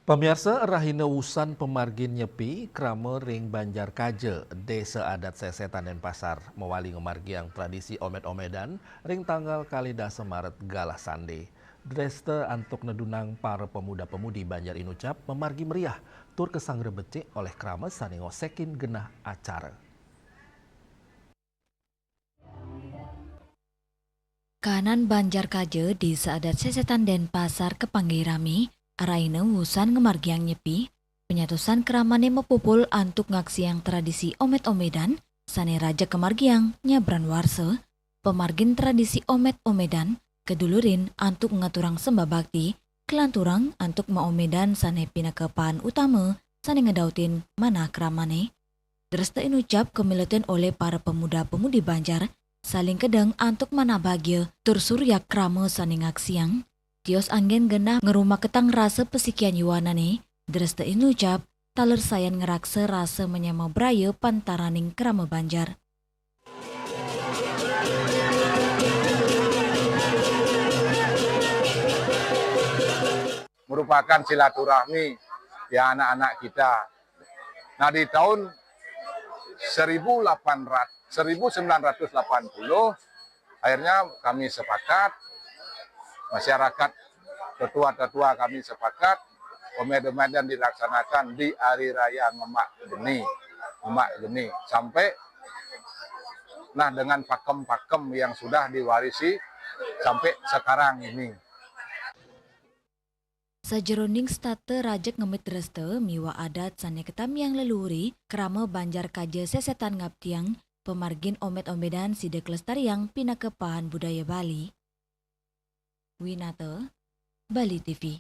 Pemirsa Rahina Wusan pemargin nyepi krama ring Banjar Kaje, Desa Adat Sesetan Denpasar, mewali ngemargiang tradisi omet-omedan ring tanggal kalidasa Maret galah sande. Dreste antuk nedunang para pemuda-pemudi Banjar Inucap memargi meriah tur kesang rebecik oleh krama saningosekin genah acara. Kanan Banjar Kaje di Adat Sesetan Denpasar kepanggih rami, Araina Wusan ngemargiang nyepi, penyatusan keramane mepupul antuk ngaksiang tradisi omet-omedan, sane raja kemargiang nyabran warse, pemargin tradisi omet-omedan, kedulurin antuk ngaturang sembah bakti, kelanturang antuk maomedan sane pinakepaan utama, sane ngedautin mana keramane. Dreste inucap kemiletan oleh para pemuda-pemudi Banjar, saling kedeng antuk mana bagya tur surya krama saning aksiang. Tios anggen genah ngerumah ketang rasa pesikian yuanane, dreste inucap taler sayan ngerakse rasa menyama braya pantaraning krama Banjar. Merupakan silaturahmi ya anak-anak kita. Nah di tahun 1980 akhirnya kami sepakat, masyarakat tetua-tetua kami sepakat, omet-omedan dilaksanakan di Hari Raya Ngemak Geni sampai nah dengan pakem-pakem yang sudah diwarisi sampai sekarang ini. Sajeroning state rajek ngemit dreste miwa adat sane ketamiang leluhuri krama Banjar Kaje Sesetan ngaptiang pemargin omet-omedan sidek lestariang pinakepahan budaya Bali. Winata, Bali TV.